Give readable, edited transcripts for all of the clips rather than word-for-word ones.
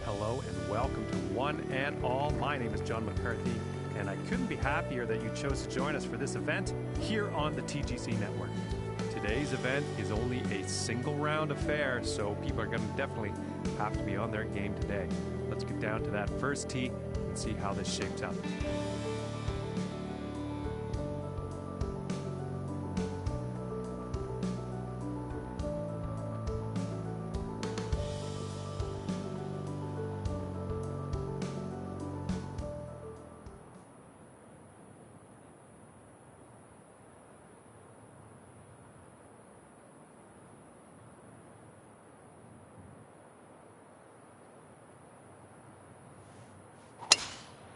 Hello and welcome to One and All. My name is John McCarthy, and I couldn't be happier that you chose to join us for this event here on the TGC network. Today's event is only a single round affair, so people are going to definitely have to be on their game today. Let's get down to that first tee and see how this shapes up.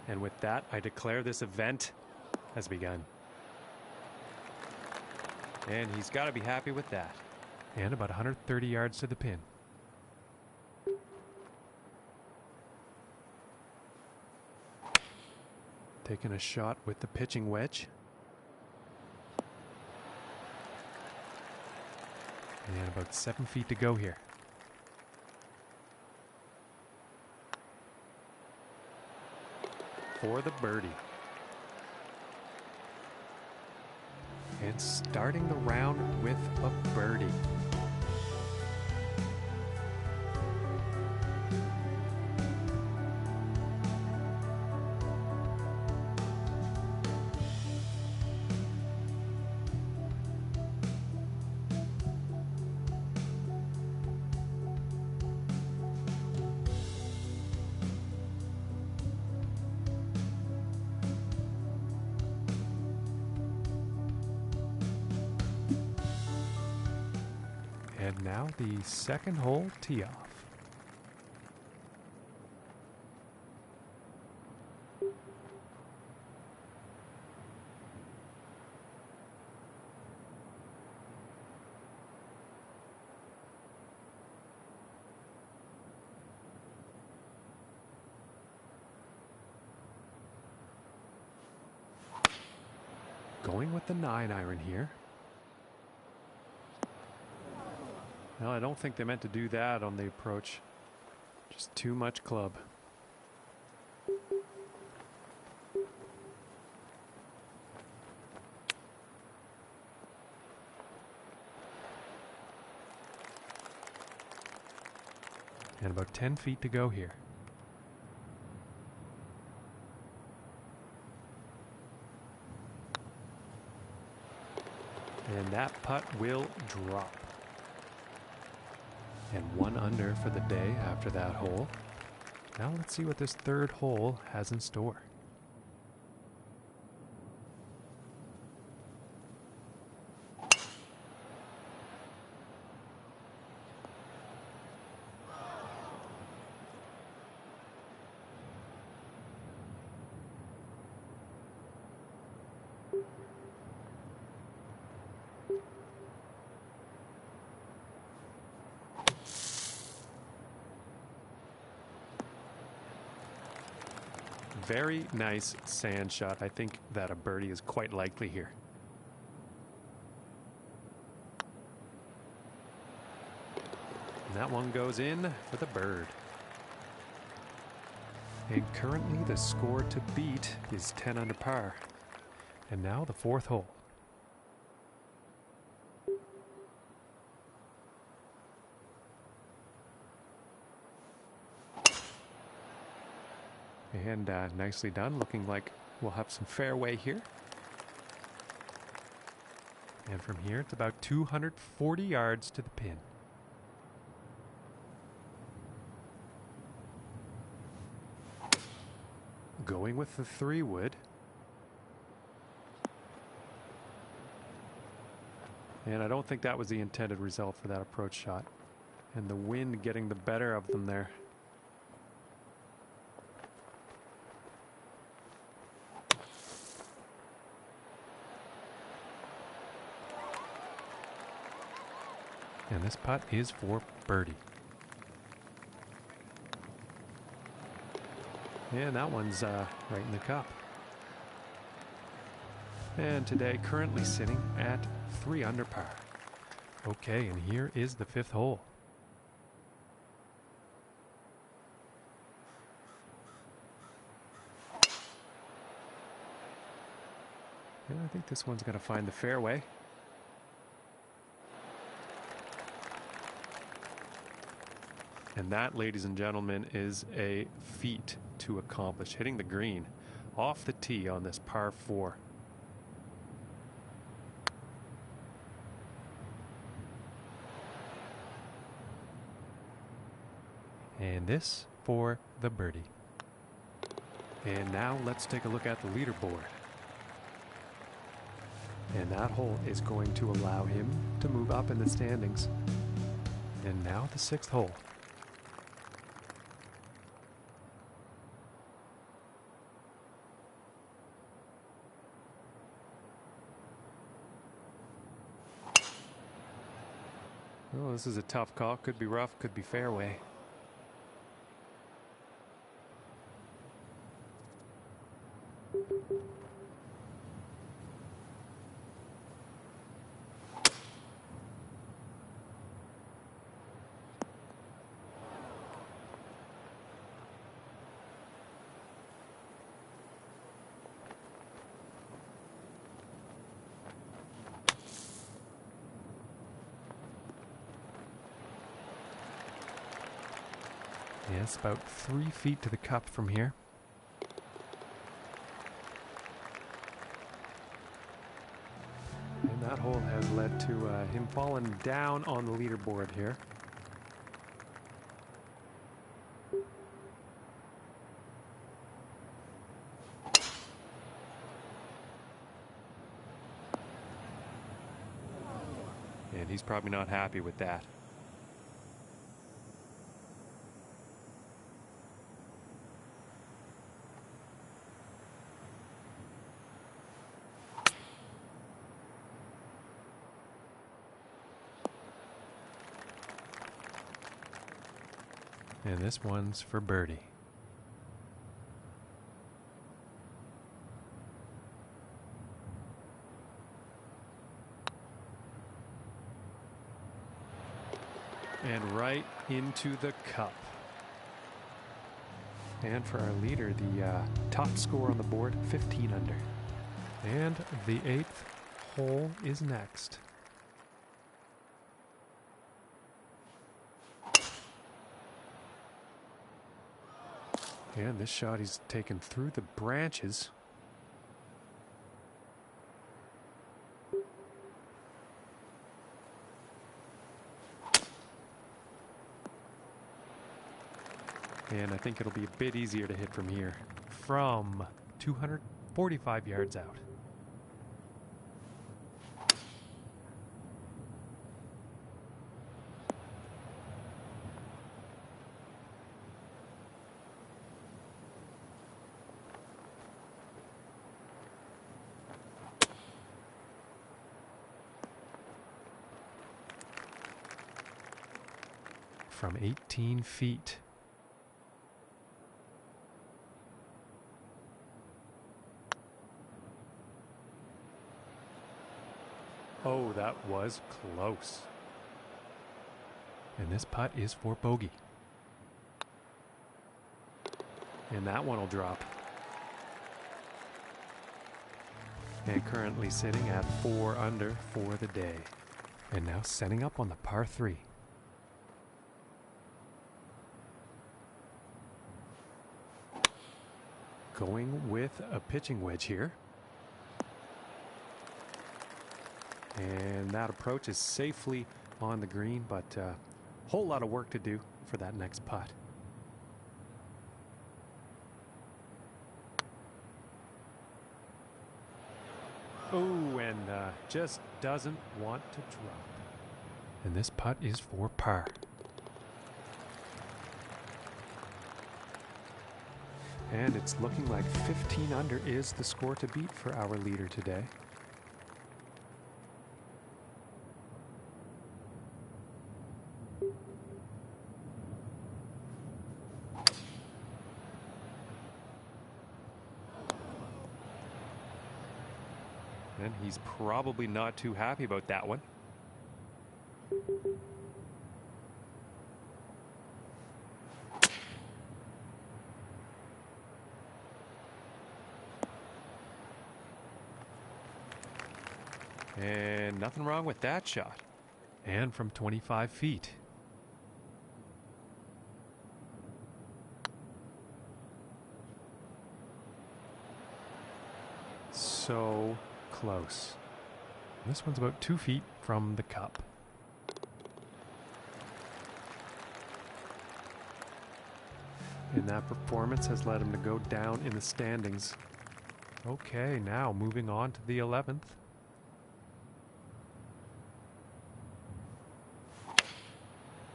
And with that, I declare this event has begun. And he's got to be happy with that. And about 130 yards to the pin. Taking a shot with the pitching wedge. And about 7 feet to go here. For the birdie. And starting the round with a birdie. And now the second hole tee off. Going with the 9-iron here. Well, I don't think they meant to do that on the approach. Just too much club. And about 10 feet to go here. And that putt will drop. And 1 under for the day after that hole. Now let's see what this third hole has in store. Very nice sand shot. I think that a birdie is quite likely here. And that one goes in for the bird. And currently the score to beat is 10 under par. And now the fourth hole. And nicely done. Looking like we'll have some fairway here. And from here, it's about 240 yards to the pin. Going with the 3-wood. And I don't think that was the intended result for that approach shot. And the wind getting the better of them there. And this putt is for birdie. And that one's right in the cup. And today currently sitting at 3 under par. Okay, and here is the 5th hole. And I think this one's going to find the fairway. And that, ladies and gentlemen, is a feat to accomplish. Hitting the green off the tee on this par 4. And this for the birdie. And now let's take a look at the leaderboard. And that hole is going to allow him to move up in the standings. And now the 6th hole. Oh, this is a tough call. Could be rough, could be fairway. Yes, about 3 feet to the cup from here. And that hole has led to him falling down on the leaderboard here. And he's probably not happy with that. And this one's for birdie. And right into the cup. And for our leader, the top score on the board, 15 under. And the 8th hole is next. And this shot he's taken through the branches. And I think it'll be a bit easier to hit from here, from 245 yards out. From 18 feet. Oh, that was close. And this putt is for bogey. And that one will drop. And currently sitting at 4 under for the day. And now setting up on the par 3. Going with a pitching wedge here. And that approach is safely on the green, but a whole lot of work to do for that next putt. Oh, and just doesn't want to drop. And this putt is for par. And it's looking like 15 under is the score to beat for our leader today. And he's probably not too happy about that one. And nothing wrong with that shot. And from 25 feet. So close. This one's about 2 feet from the cup. And that performance has led him to go down in the standings. Okay, now moving on to the 11th.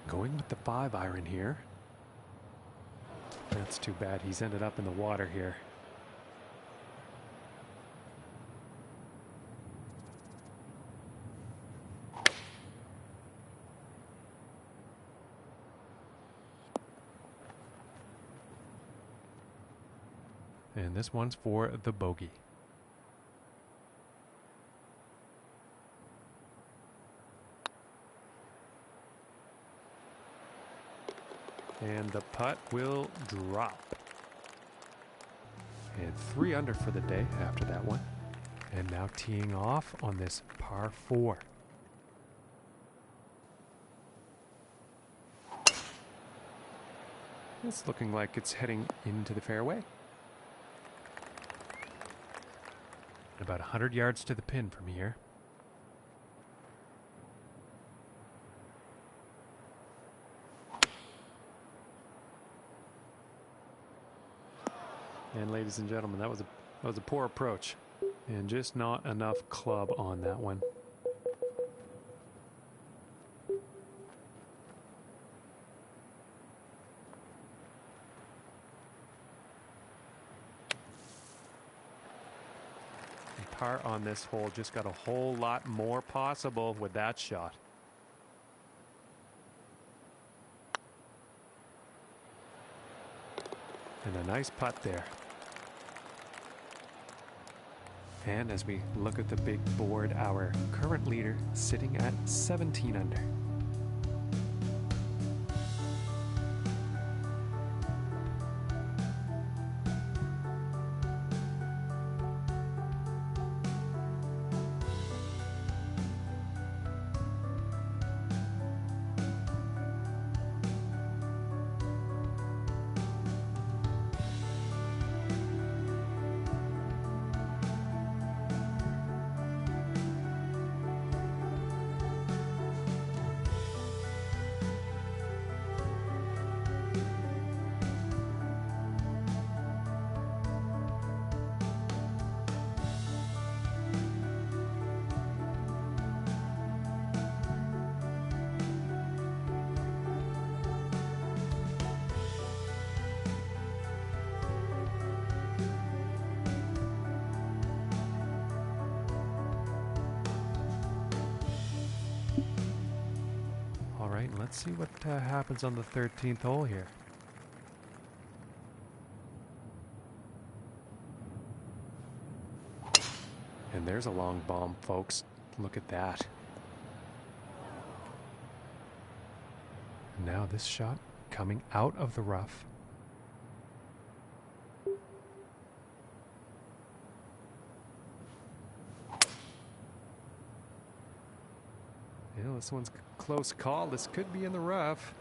Going with the 5-iron here. That's too bad he's ended up in the water here. And this one's for the bogey. And the putt will drop. And 3 under for the day after that one. And now teeing off on this par 4. It's looking like it's heading into the fairway. About 100 yards to the pin from here. And ladies and gentlemen, that was a poor approach, and just not enough club on that one. And par on this hole just got a whole lot more possible with that shot. And a nice putt there. And as we look at the big board, our current leader sitting at 17 under. Let's see what happens on the 13th hole here. And there's a long bomb, folks. Look at that. Now this shot coming out of the rough. Yeah, this one's a close call. This could be in the rough.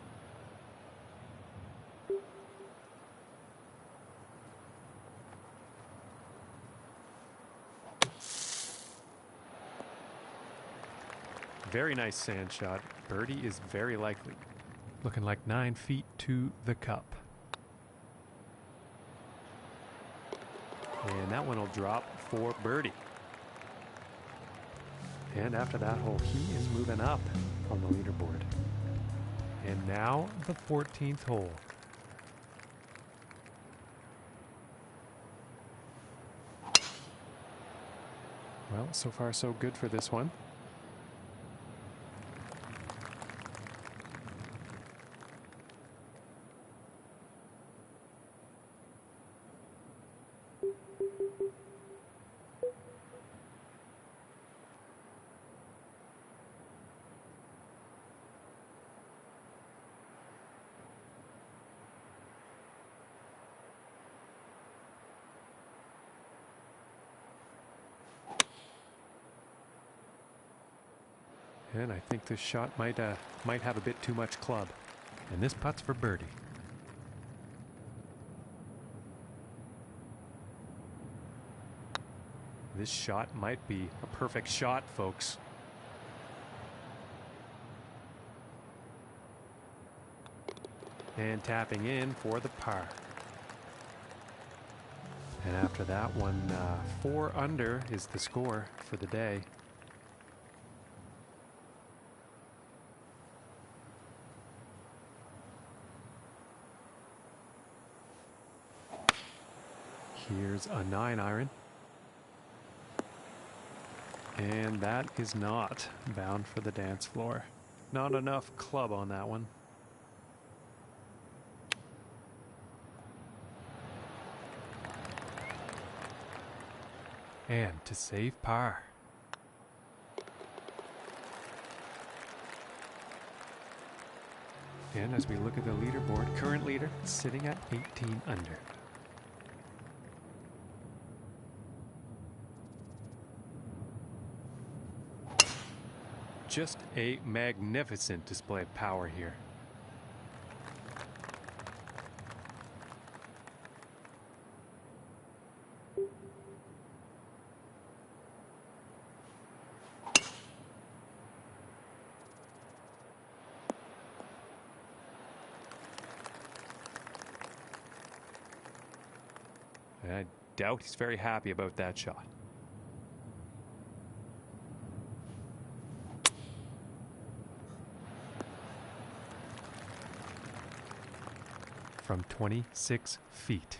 Very nice sand shot. Birdie is very likely. Looking like 9 feet to the cup. And that one will drop for birdie. And after that hole, he is moving up on the leaderboard. And now the 14th hole. Well, so far so good for this one. And I think this shot might have a bit too much club. And this putt's for birdie. This shot might be a perfect shot, folks. And tapping in for the par. And after that one, 4 under is the score for the day. Here's a 9-iron. And that is not bound for the dance floor. Not enough club on that one. And to save par. And as we look at the leaderboard, current leader sitting at 18 under. Just a magnificent display of power here. I doubt he's very happy about that shot. From 26 feet.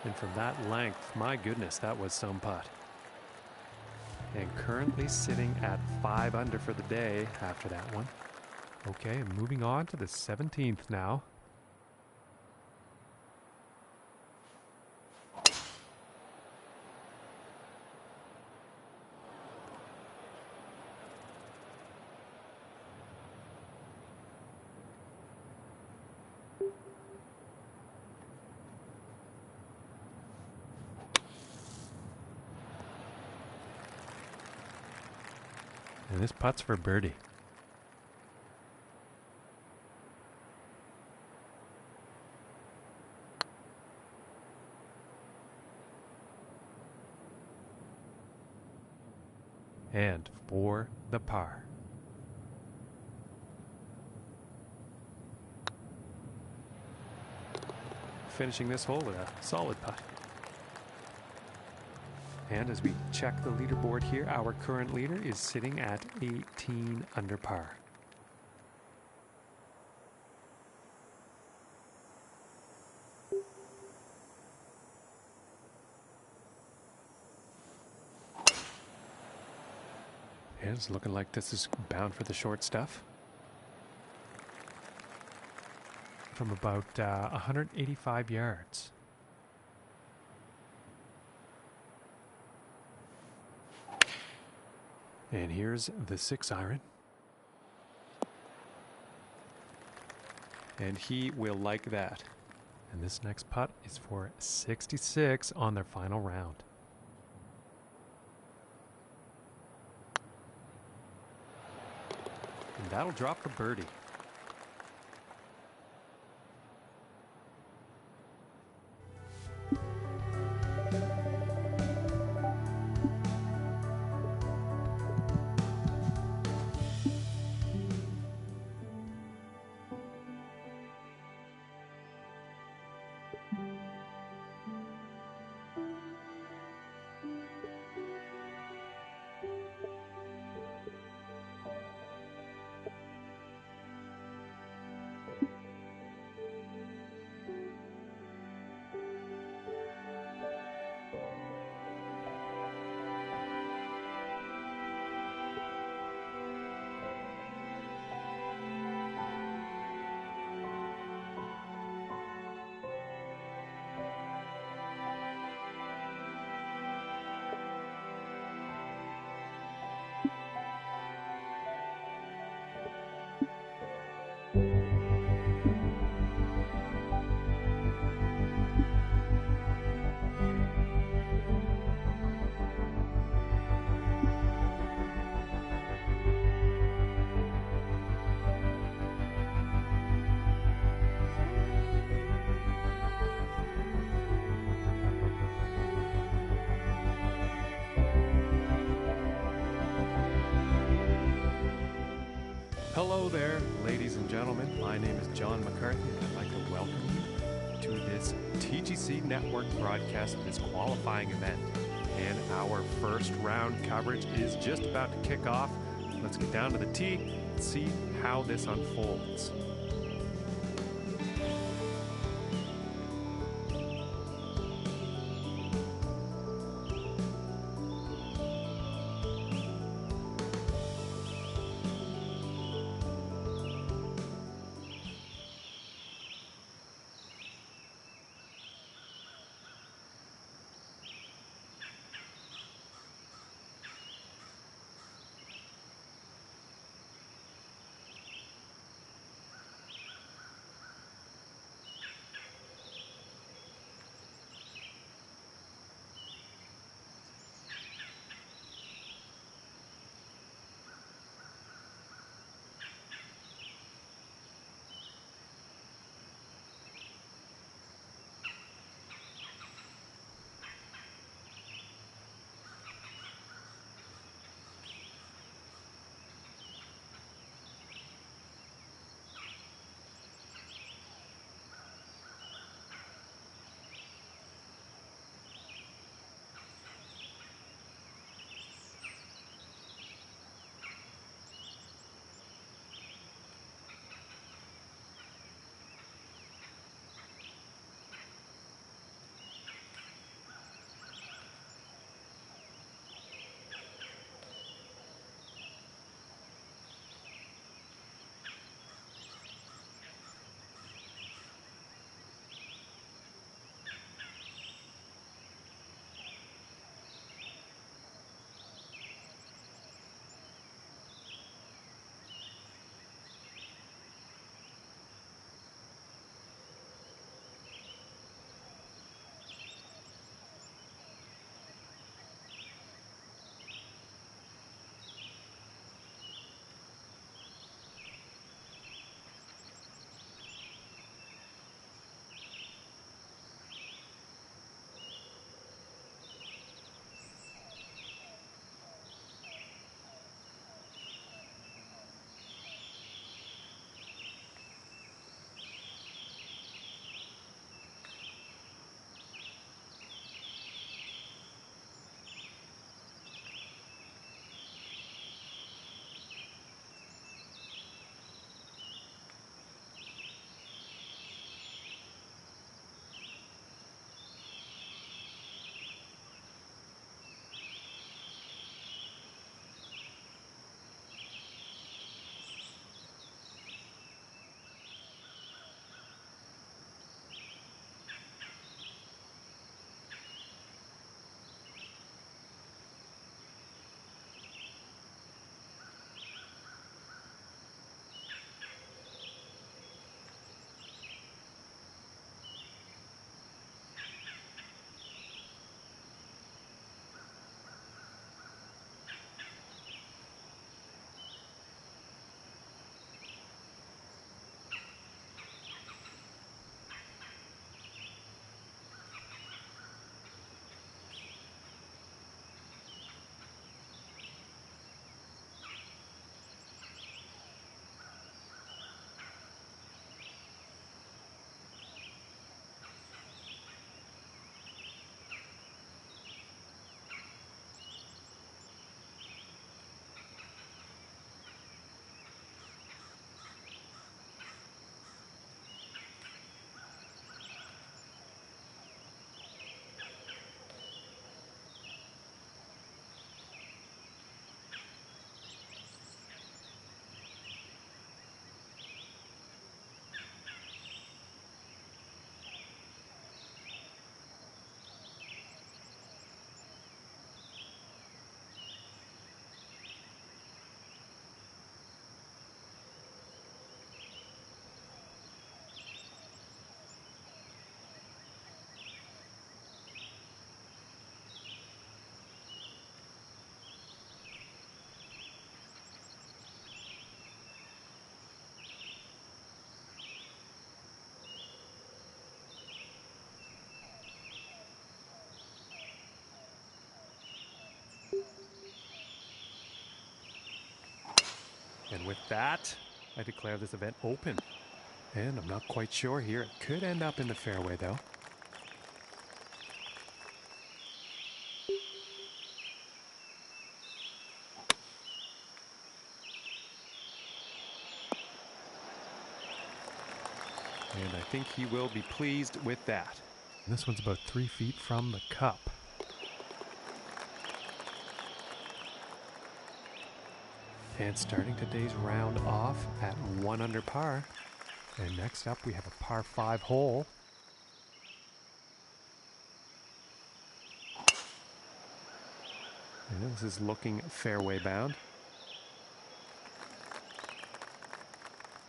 And from that length, my goodness, that was some putt. And currently sitting at 5 under for the day after that one. Okay, moving on to the 17th now. And this putt's for birdie. And for the par. Finishing this hole with a solid putt. And as we check the leaderboard here, our current leader is sitting at 18 under par. And it's looking like this is bound for the short stuff. From about 185 yards. And here's the 6-iron. And he will like that. And this next putt is for 66 on their final round. And that'll drop the birdie. Hello there, ladies and gentlemen. My name is John McCarthy, and I'd like to welcome you to this TGC Network broadcast of this qualifying event. And our first round coverage is just about to kick off. Let's get down to the tee and see how this unfolds. And with that, I declare this event open. And I'm not quite sure here. It could end up in the fairway though. And I think he will be pleased with that. And this one's about 3 feet from the cup. And starting today's round off at 1 under par. And next up we have a par 5 hole. And this is looking fairway bound.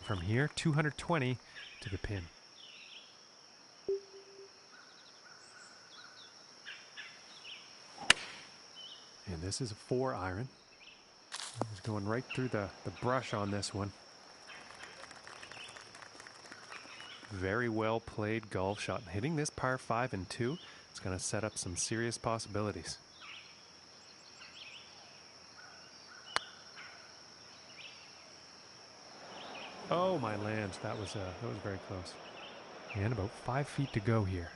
From here, 220 to the pin. And this is a 4 iron. He's going right through the brush on this one. Very well played golf shot. Hitting this par 5 and 2, it's going to set up some serious possibilities. Oh my lands, that was very close. And about 5 feet to go here.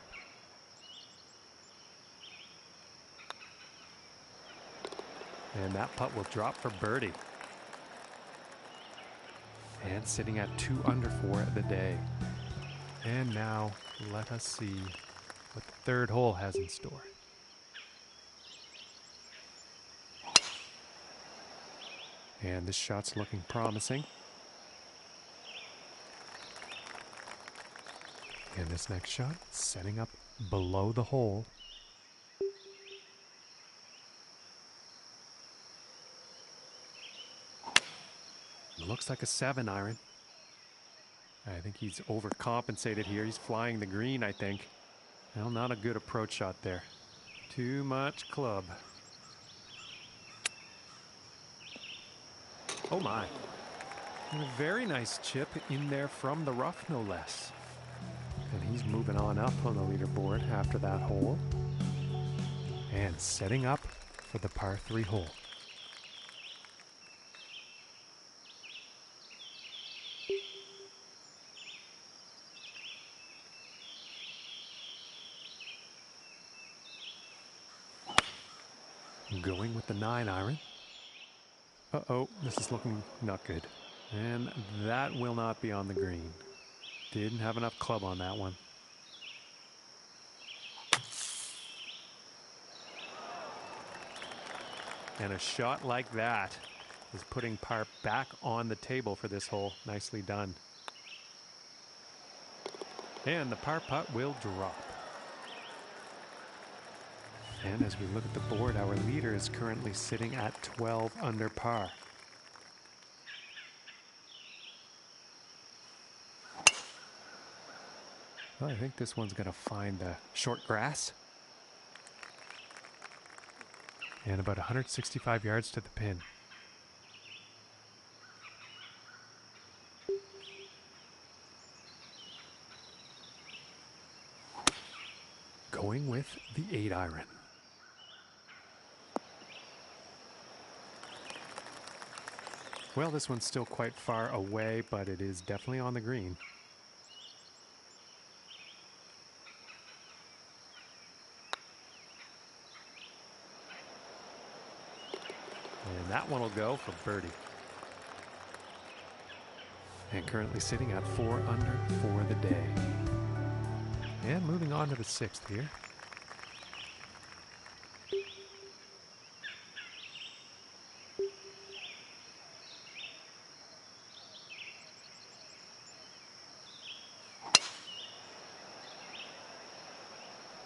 And that putt will drop for birdie. And sitting at 2 under for the day. And now let us see what the third hole has in store. And this shot's looking promising. And this next shot, setting up below the hole. Looks like a 7 iron. I think he's overcompensated here. He's flying the green, I think. Well, not a good approach shot there. Too much club. Oh my. And a very nice chip in there from the rough, no less. And he's moving on up on the leaderboard after that hole. And setting up for the par 3 hole. Going with the 9 iron. Uh-oh, this is looking not good. And that will not be on the green. Didn't have enough club on that one. And a shot like that is putting par back on the table for this hole. Nicely done. And the par putt will drop. And as we look at the board, our leader is currently sitting at 12 under par. Well, I think this one's going to find the short grass. And about 165 yards to the pin. Going with the 8 iron. Well, this one's still quite far away, but it is definitely on the green. And that one will go for birdie. And currently sitting at 4 under for the day. And moving on to the 6th here.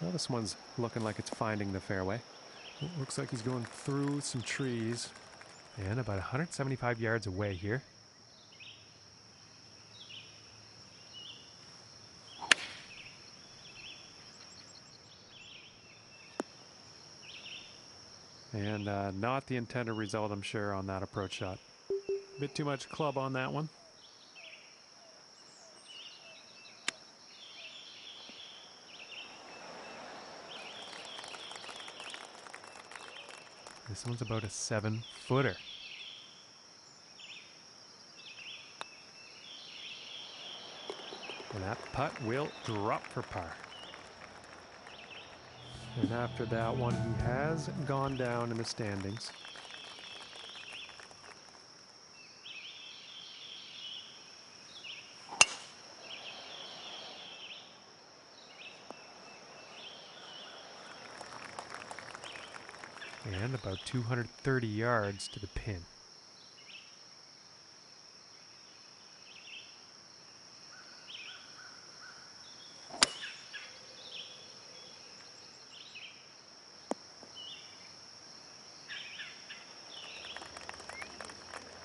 Well, this one's looking like it's finding the fairway. It looks like he's going through some trees and about 175 yards away here. And not the intended result, I'm sure, on that approach shot. A bit too much club on that one. This one's about a 7-footer. And that putt will drop for par. And after that one, he has gone down in the standings. And about 230 yards to the pin.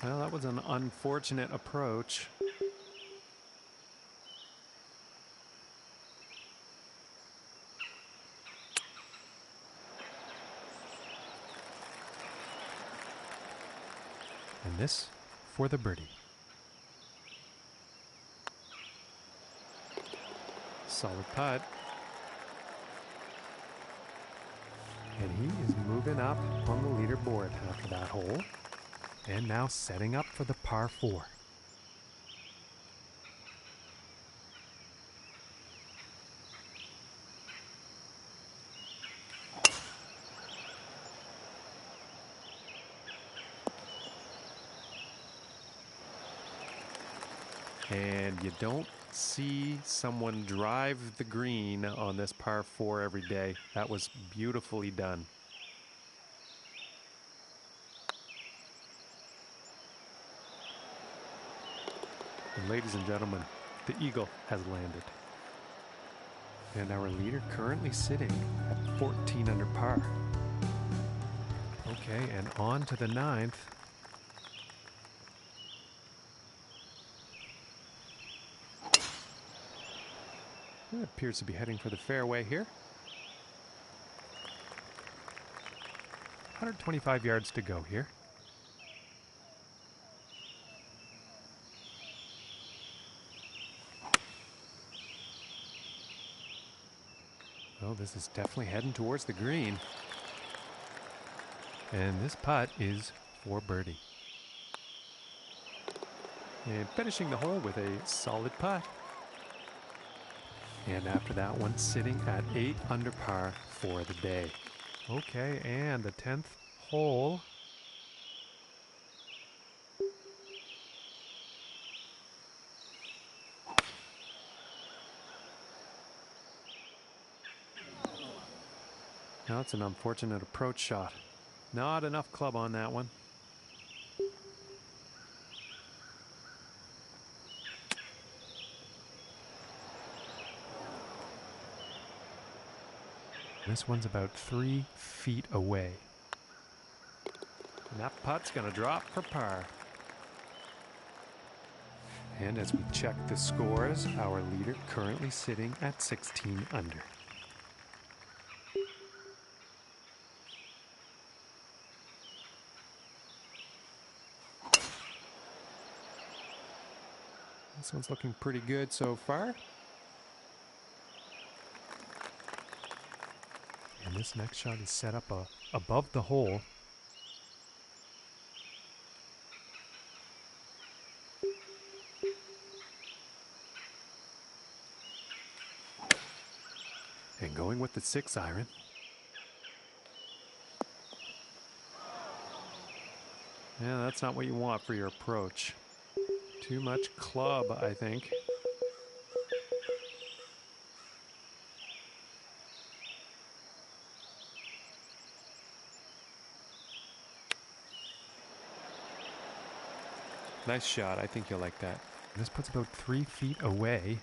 Well, that was an unfortunate approach. And this for the birdie. Solid putt. And he is moving up on the leaderboard after that hole. And now setting up for the par 4. And you don't see someone drive the green on this par 4 every day. That was beautifully done. And ladies and gentlemen, the eagle has landed. And our leader currently sitting at 14 under par. Okay, and on to the 9th. It appears to be heading for the fairway here. 125 yards to go here. Well, this is definitely heading towards the green. And this putt is for birdie. And finishing the hole with a solid putt. And after that one, sitting at 8 under par for the day. Okay, and the 10th hole. Now it's an unfortunate approach shot. Not enough club on that one. This one's about 3 feet away. And that putt's gonna drop for par. And as we check the scores, our leader currently sitting at 16 under. This one's looking pretty good so far. And this next shot is set up above the hole. And going with the 6 iron. Yeah, that's not what you want for your approach. Too much club, I think. Nice shot. I think you'll like that. This puts about 3 feet away.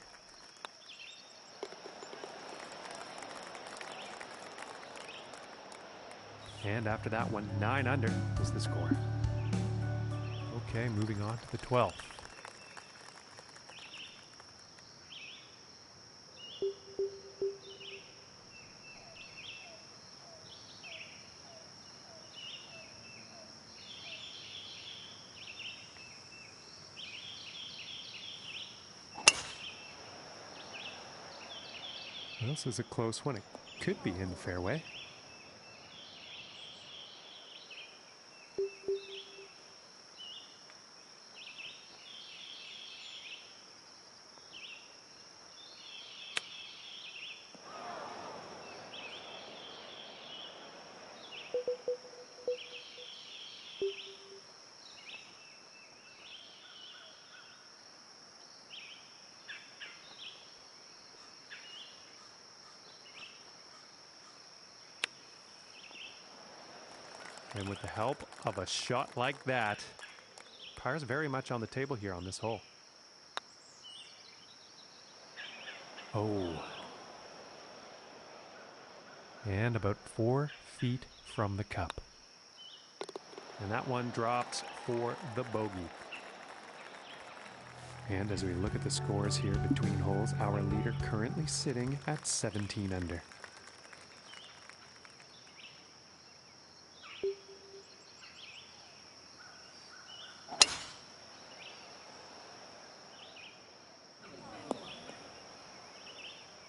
And after that one, 9 under is the score. Okay, moving on to the 12th. Well, this is a close one. It could be in the fairway. And with the help of a shot like that, par's very much on the table here on this hole. Oh. And about 4 feet from the cup. And that one drops for the bogey. And as we look at the scores here between holes, our leader currently sitting at 17 under.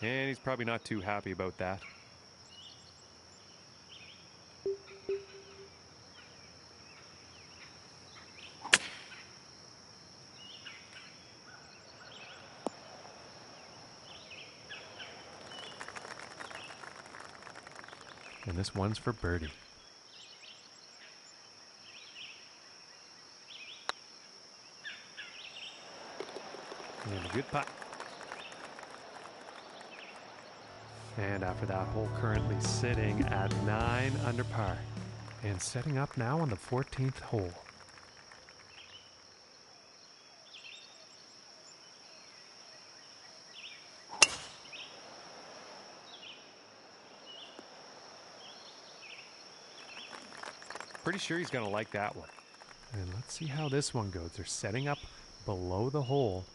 And he's probably not too happy about that. And this one's for birdie. And a good putt. And after that hole, currently sitting at 9 under par. And setting up now on the 14th hole. Pretty sure he's going to like that one. And let's see how this one goes. They're setting up below the hole.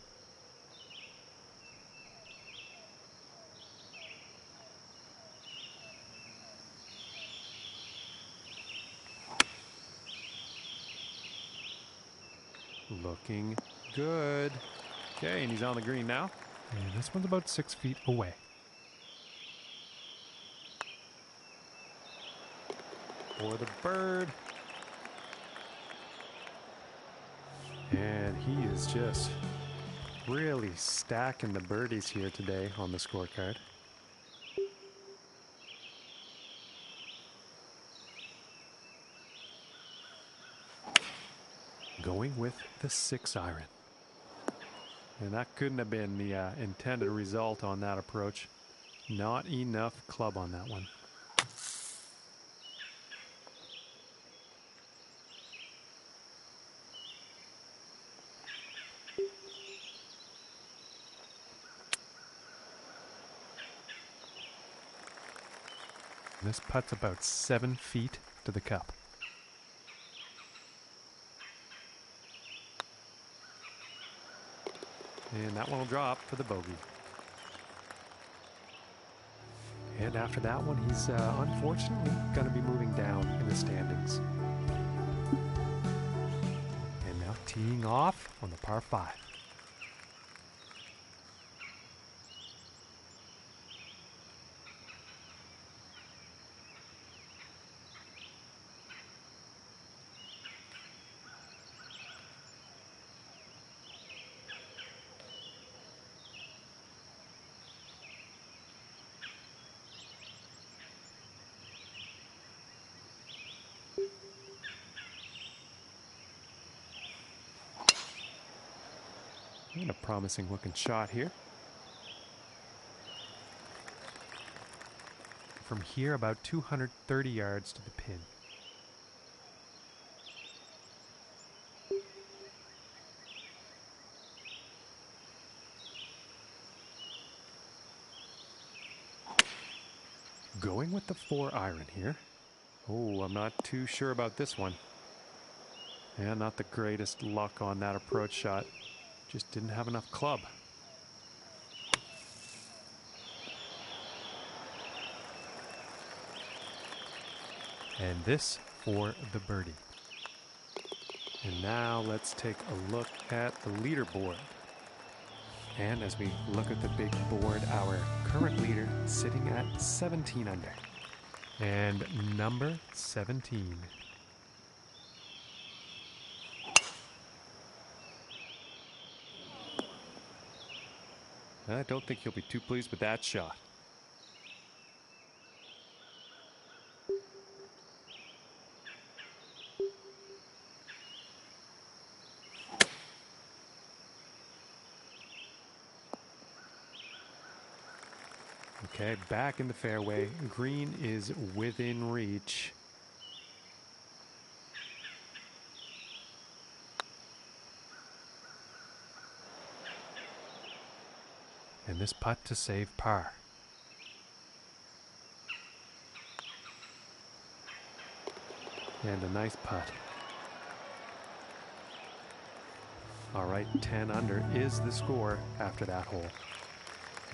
Looking good. Okay, and he's on the green now. And this one's about 6 feet away. For the bird. And he is just really stacking the birdies here today on the scorecard. Going with the 6 iron. And that couldn't have been the intended result on that approach. Not enough club on that one. This putt's about 7 feet to the cup. And that one will drop for the bogey. And after that one, he's unfortunately going to be moving down in the standings. And now teeing off on the par 5. And a promising looking shot here. From here, about 230 yards to the pin. Going with the 4 iron here. Oh, I'm not too sure about this one. And not the greatest luck on that approach shot. Just didn't have enough club. And this for the birdie. And now let's take a look at the leaderboard. And as we look at the big board, our current leader sitting at 17 under. And number 17. I don't think he'll be too pleased with that shot. Okay, back in the fairway. Green is within reach. And this putt to save par. And a nice putt. All right, 10 under is the score after that hole.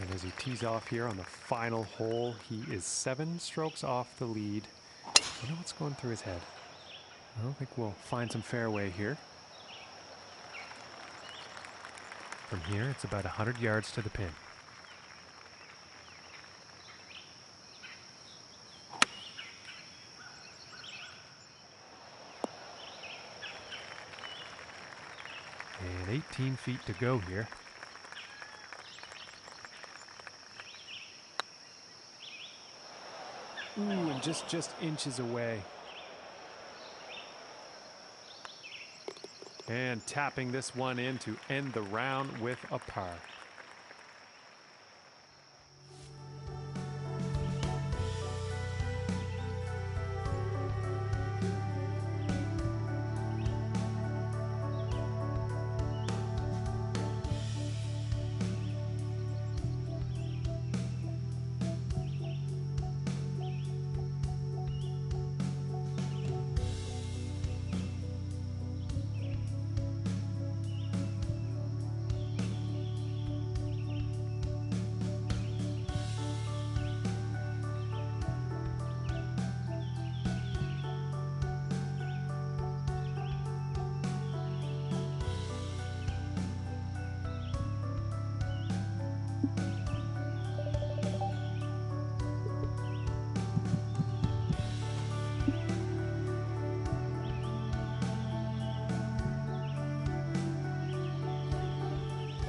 And as he tees off here on the final hole, he is 7 strokes off the lead. You know what's going through his head? I don't think we'll find some fairway here. From here, it's about 100 yards to the pin. And 18 feet to go here. Ooh, and just inches away. And tapping this one in to end the round with a par.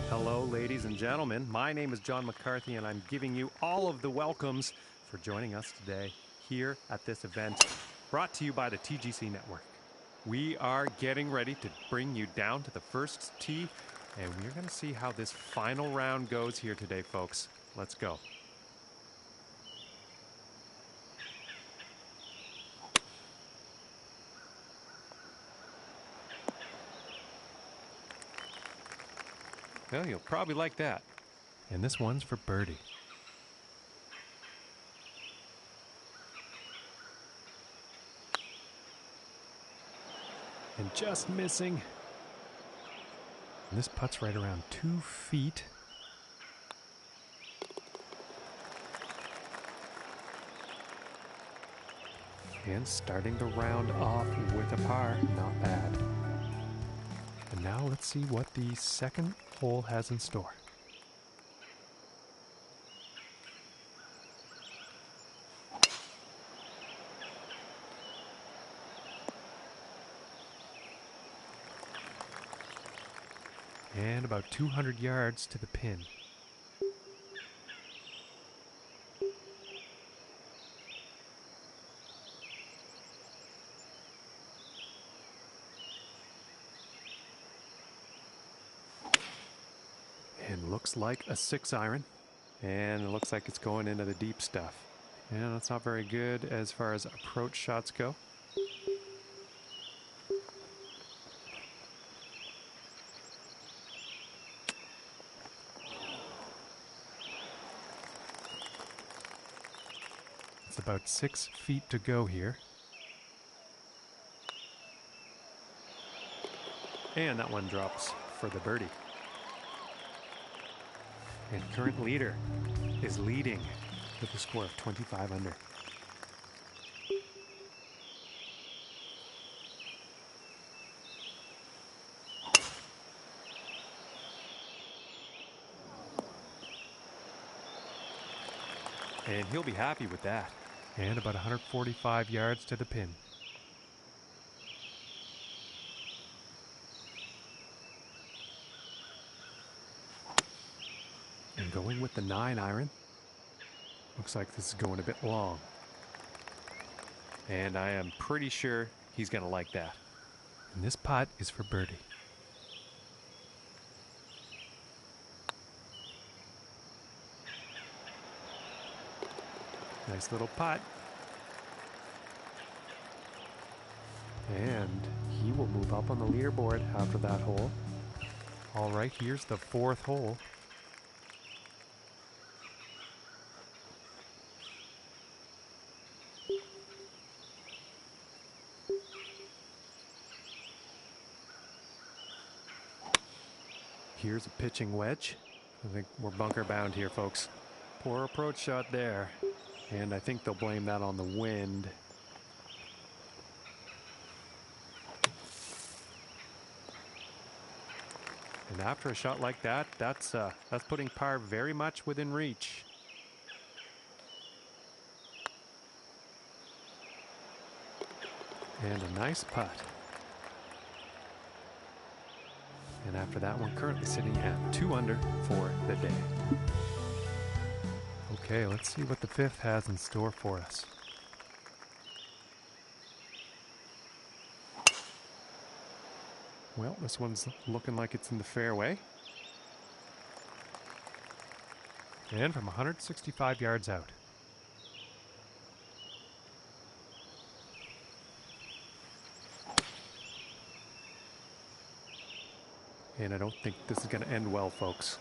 Hello, ladies and gentlemen. My name is John McCarthy, and I'm giving you all of the welcomes for joining us today here at this event brought to you by the TGC Network. We are getting ready to bring you down to the first tee, and we're going to see how this final round goes here today, folks. Let's go. Well, you'll probably like that. And this one's for birdie. And just missing. And this putt's right around 2 feet. And starting the round off with a par, not bad. And now let's see what the second hole has in store. And about 200 yards to the pin. And looks like a 6-iron. And it looks like it's going into the deep stuff. And it's not very good as far as approach shots go. It's about 6 feet to go here. And that one drops for the birdie. And current leader is leading with a score of 25 under. And he'll be happy with that. And about 145 yards to the pin. And going with the 9-iron. Looks like this is going a bit long. And I am pretty sure he's going to like that. And this putt is for birdie. Nice little putt. And he will move up on the leaderboard after that hole. All right, here's the 4th hole. Here's a pitching wedge. I think we're bunker bound here, folks. Poor approach shot there. And I think they'll blame that on the wind. And after a shot like that, that's putting par very much within reach. And a nice putt. And after that one, currently sitting at 2 under for the day. Okay, let's see what the fifth has in store for us. Well, this one's looking like it's in the fairway. And from 165 yards out. And I don't think this is going to end well, folks.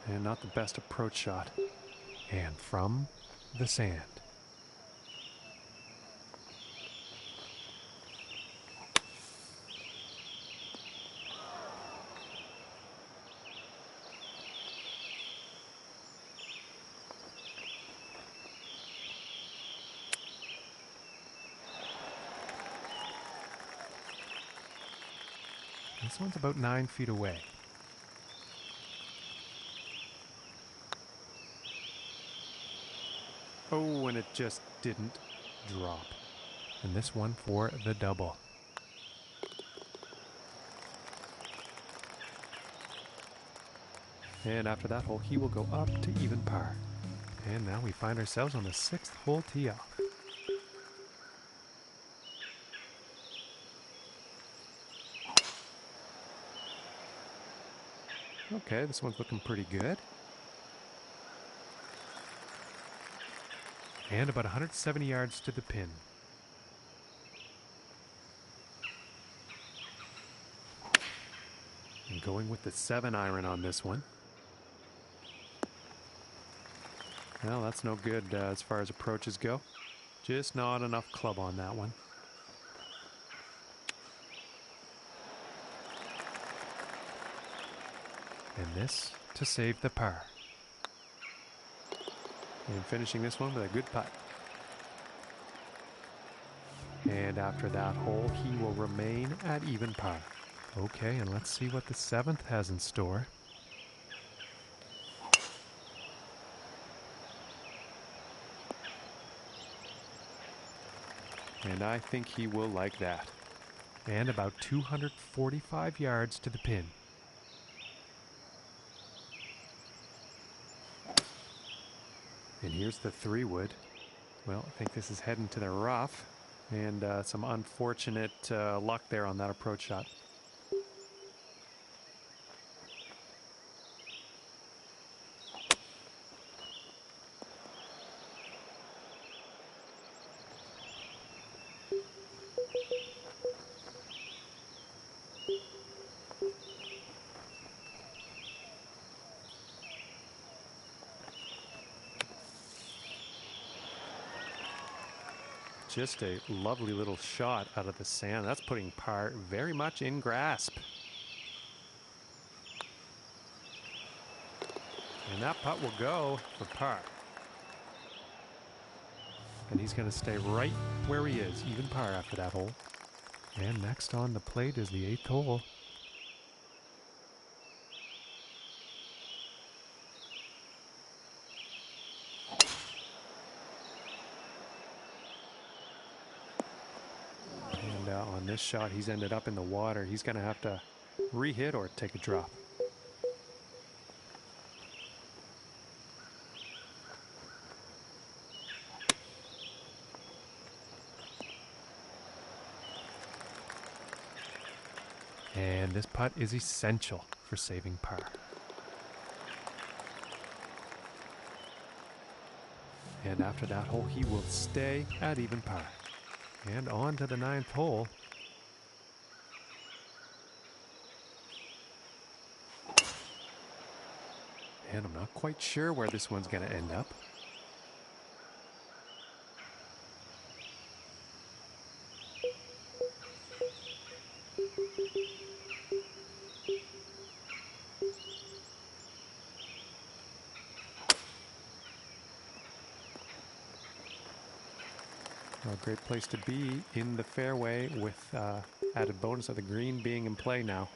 And not the best approach shot. And from the sand. This one's about 9 feet away. Oh, and it just didn't drop. And this one for the double. And after that hole, he will go up to even par. And now we find ourselves on the 6th hole tee off. Okay, this one's looking pretty good. And about 170 yards to the pin. And going with the 7-iron on this one. Well, that's no good as far as approaches go. Just not enough club on that one. And this to save the par. And finishing this one with a good putt. And after that hole, he will remain at even par. Okay, and let's see what the 7th has in store. And I think he will like that. And about 245 yards to the pin. And here's the 3-wood. Well, I think this is heading to the rough. And some unfortunate luck there on that approach shot. Just a lovely little shot out of the sand. That's putting par very much in grasp. And that putt will go for par. And he's going to stay right where he is, even par after that hole. And next on the plate is the 8th hole. On this shot, he's ended up in the water. He's going to have to re-hit or take a drop. And this putt is essential for saving par. And after that hole, he will stay at even par. And on to the 9th hole. And I'm not quite sure where this one's going to end up. A great place to be in the fairway with added bonus of the green being in play now.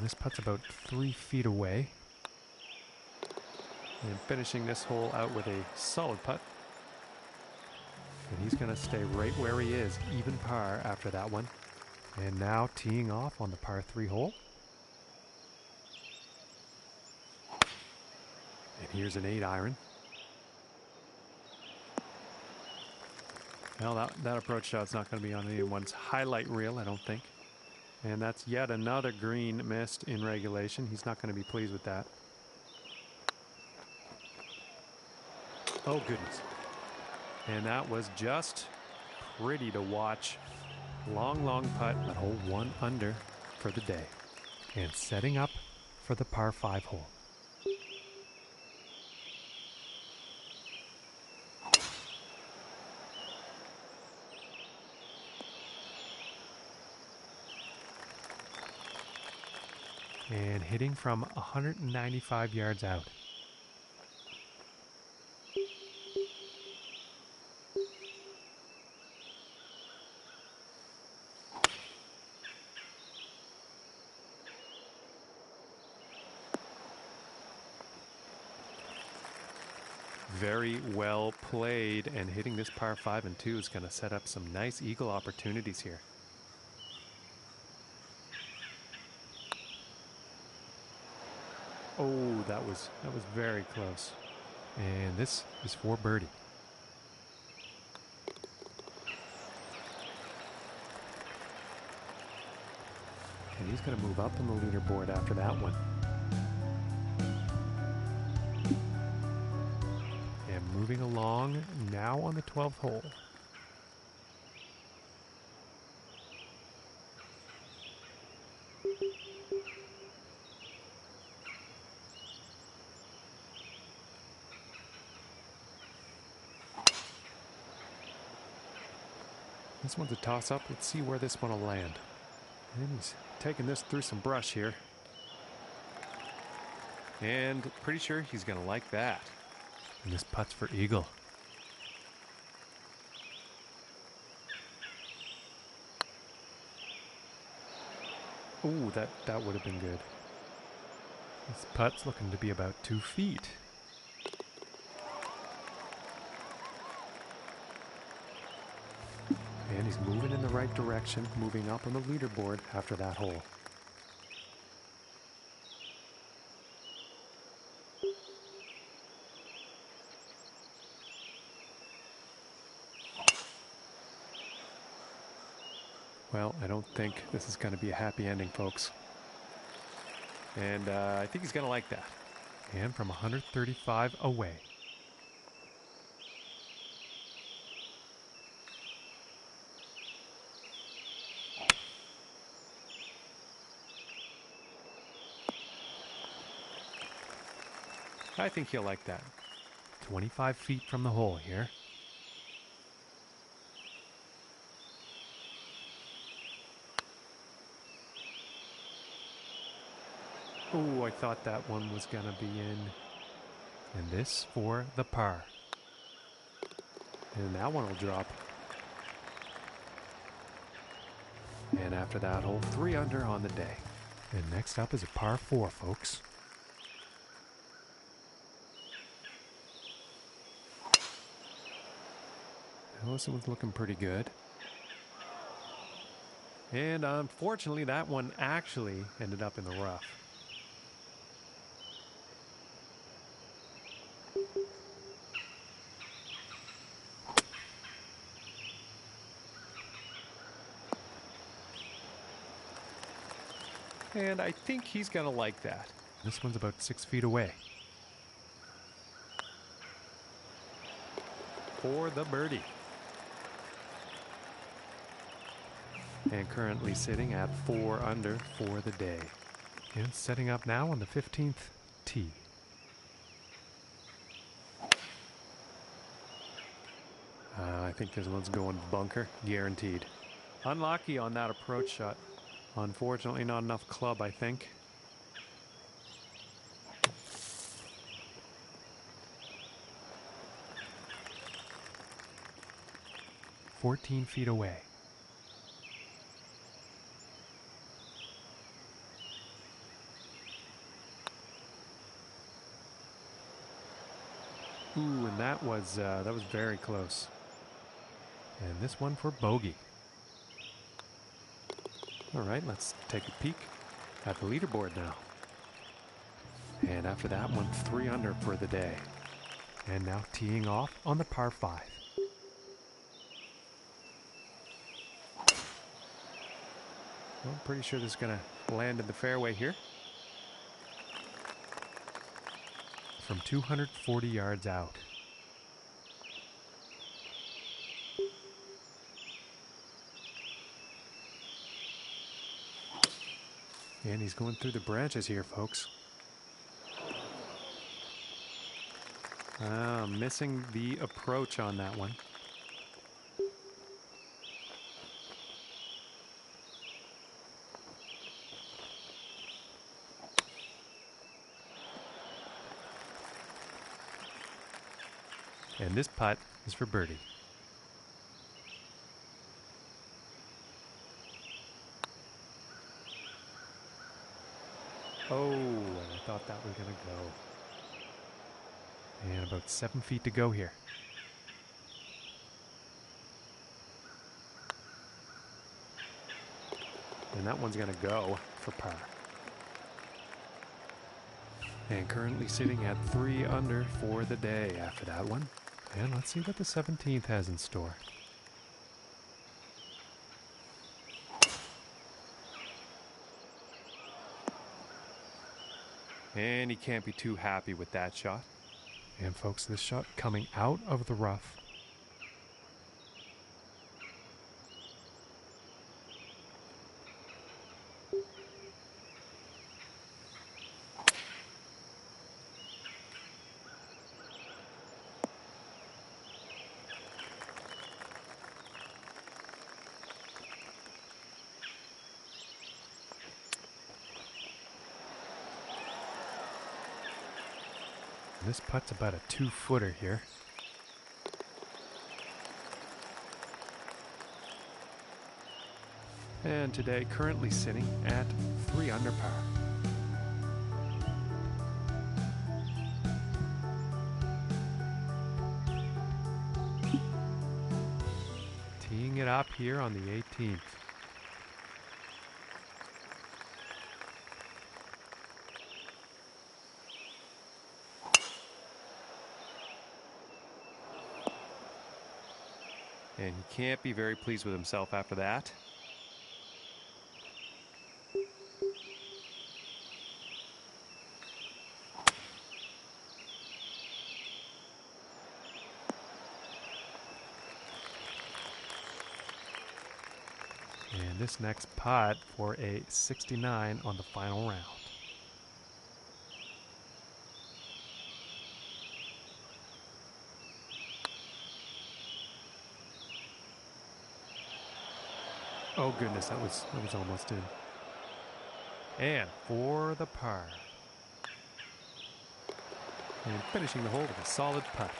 This putt's about 3 feet away. And finishing this hole out with a solid putt. And he's going to stay right where he is, even par after that one. And now teeing off on the par 3 hole. And here's an 8-iron. Well, that approach shot's not going to be on anyone's highlight reel, I don't think. And that's yet another green missed in regulation. He's not going to be pleased with that. Oh, goodness. And that was just pretty to watch. Long, long putt, but hole 1 under for the day. And setting up for the par 5 hole. And hitting from 195 yards out. Very well played, and hitting this par 5 and 2 is going to set up some nice eagle opportunities here. Oh, that was very close. And this is for birdie. And he's going to move up on the leaderboard after that one. And moving along now on the 12th hole. This one's a toss-up. Let's see where this one will land. And he's taking this through some brush here. And pretty sure he's going to like that. And this putt's for eagle. Ooh, that would have been good. This putt's looking to be about 2 feet. And he's moving in the right direction, moving up on the leaderboard after that hole. Well, I don't think this is going to be a happy ending, folks. And I think he's going to like that. And from 135 away. I think he'll like that. 25 feet from the hole here. Oh, I thought that one was going to be in. And this for the par. And that one will drop. And after that hole, 3 under on the day. And next up is a par 4, folks. This one's looking pretty good. And unfortunately, that one actually ended up in the rough. And I think he's going to like that. This one's about 6 feet away. For the birdie. And currently sitting at 4 under for the day. And setting up now on the 15th tee. I think this one's going bunker, guaranteed. Unlucky on that approach shot. Unfortunately, not enough club, I think. 14 feet away. Ooh, and that was very close. And this one for bogey. All right, let's take a peek at the leaderboard now. And after that one, 3 under for the day. And now teeing off on the par 5. Well, I'm pretty sure this is going to land in the fairway here. From 240 yards out. And he's going through the branches here, folks. Missing the approach on that one. And this putt is for birdie. Oh, and I thought that was going to go. And about 7 feet to go here. And that one's going to go for par. And currently sitting at 3 under for the day after that one. And let's see what the 17th has in store. And he can't be too happy with that shot. And folks, this shot coming out of the rough. This putt's about a 2-footer here. And today currently sitting at 3 under par. Teeing it up here on the 18th. And he can't be very pleased with himself after that. And this next putt for a 69 on the final round. Oh goodness, that was almost in. And for the par. And finishing the hole with a solid putt.